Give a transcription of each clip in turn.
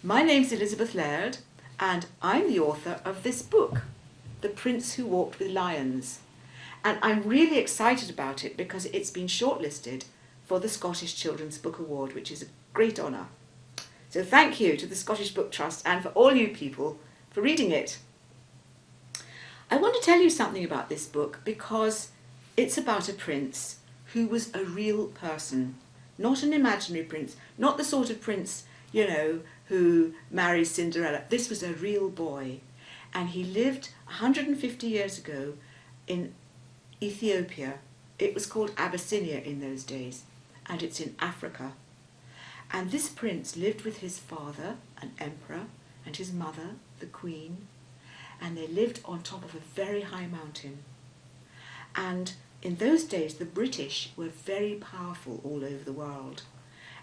My name's Elizabeth Laird, and I'm the author of this book, The Prince Who Walked with Lions. And I'm really excited about it because it's been shortlisted for the Scottish Children's Book Award, which is a great honour. So thank you to the Scottish Book Trust and for all you people for reading it. I want to tell you something about this book because it's about a prince who was a real person, not an imaginary prince, not the sort of prince, who marries Cinderella. This was a real boy, and he lived 150 years ago in Ethiopia. It was called Abyssinia in those days, and it's in Africa. And this prince lived with his father, an emperor, and his mother, the queen, and they lived on top of a very high mountain. And in those days, the British were very powerful all over the world,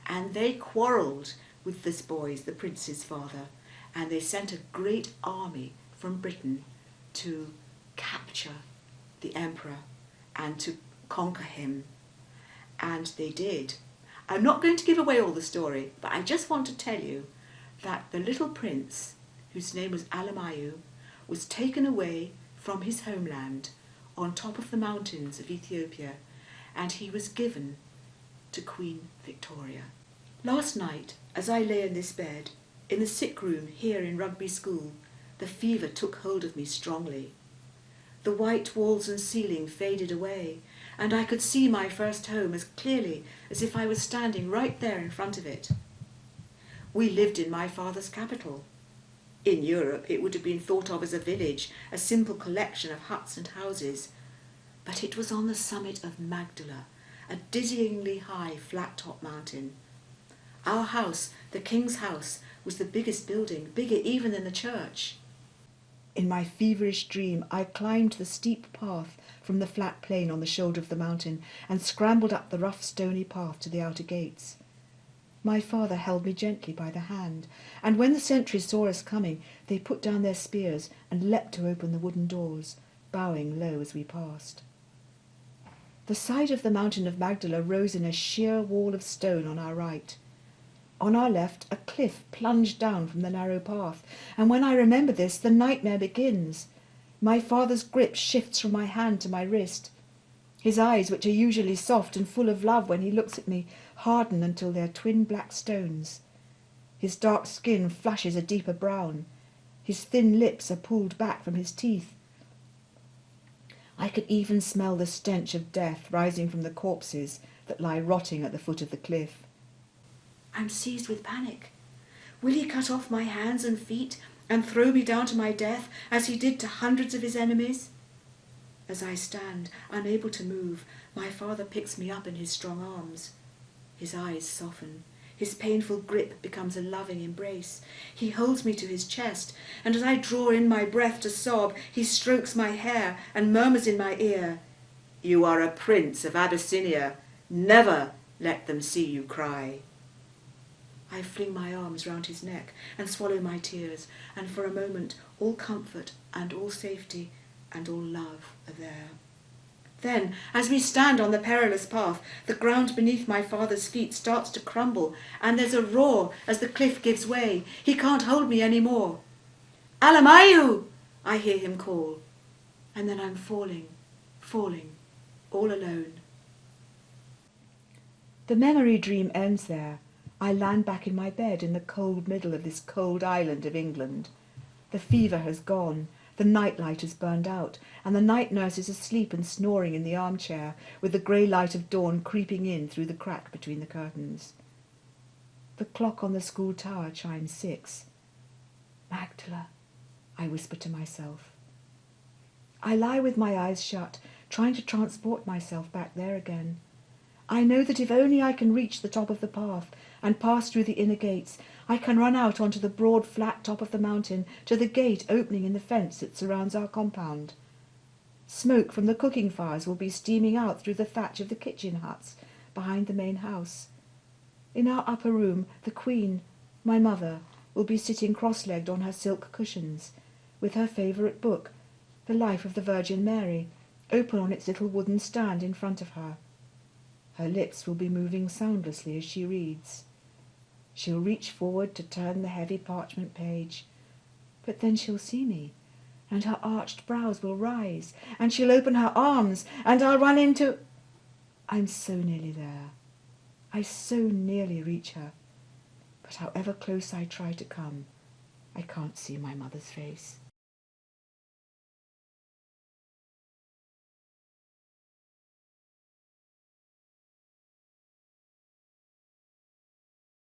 and they quarrelled with this boy, the prince's father, and they sent a great army from Britain to capture the emperor and to conquer him. And they did. I'm not going to give away all the story, but I just want to tell you that the little prince, whose name was Alamayu, was taken away from his homeland on top of the mountains of Ethiopia, and he was given to Queen Victoria. Last night, as I lay in this bed, in the sick room here in Rugby School, the fever took hold of me strongly. The white walls and ceiling faded away, and I could see my first home as clearly as if I was standing right there in front of it. We lived in my father's capital. In Europe, it would have been thought of as a village, a simple collection of huts and houses. But it was on the summit of Magdala, a dizzyingly high, flat-top mountain. Our house, the king's house, was the biggest building, bigger even than the church. In my feverish dream, I climbed the steep path from the flat plain on the shoulder of the mountain and scrambled up the rough stony path to the outer gates. My father held me gently by the hand, and when the sentries saw us coming, they put down their spears and leapt to open the wooden doors, bowing low as we passed. The side of the mountain of Magdala rose in a sheer wall of stone on our right. On our left, a cliff plunged down from the narrow path, and when I remember this, the nightmare begins. My father's grip shifts from my hand to my wrist. His eyes, which are usually soft and full of love when he looks at me, harden until they're twin black stones. His dark skin flushes a deeper brown. His thin lips are pulled back from his teeth. I can even smell the stench of death rising from the corpses that lie rotting at the foot of the cliff. I'm seized with panic. Will he cut off my hands and feet and throw me down to my death as he did to hundreds of his enemies? As I stand, unable to move, my father picks me up in his strong arms. His eyes soften. His painful grip becomes a loving embrace. He holds me to his chest, and as I draw in my breath to sob, he strokes my hair and murmurs in my ear, "You are a prince of Abyssinia. Never let them see you cry." I fling my arms round his neck and swallow my tears, and for a moment all comfort and all safety and all love are there. Then, as we stand on the perilous path, the ground beneath my father's feet starts to crumble, and there's a roar as the cliff gives way. He can't hold me any more. "Alamayu!" I hear him call, and then I'm falling, all alone. The memory dream ends there. I land back in my bed in the cold middle of this cold island of England. The fever has gone, the nightlight has burned out, and the night nurse is asleep and snoring in the armchair, with the grey light of dawn creeping in through the crack between the curtains. The clock on the school tower chimes 6. Magdala, I whisper to myself. I lie with my eyes shut, trying to transport myself back there again. I know that if only I can reach the top of the path and pass through the inner gates, I can run out onto the broad flat top of the mountain to the gate opening in the fence that surrounds our compound. Smoke from the cooking fires will be steaming out through the thatch of the kitchen huts behind the main house. In our upper room, the Queen, my mother, will be sitting cross-legged on her silk cushions, with her favourite book, The Life of the Virgin Mary, open on its little wooden stand in front of her. Her lips will be moving soundlessly as she reads. She'll reach forward to turn the heavy parchment page, but then she'll see me, and her arched brows will rise, and she'll open her arms, and I'll run into... I'm so nearly there. I so nearly reach her, but however close I try to come, I can't see my mother's face.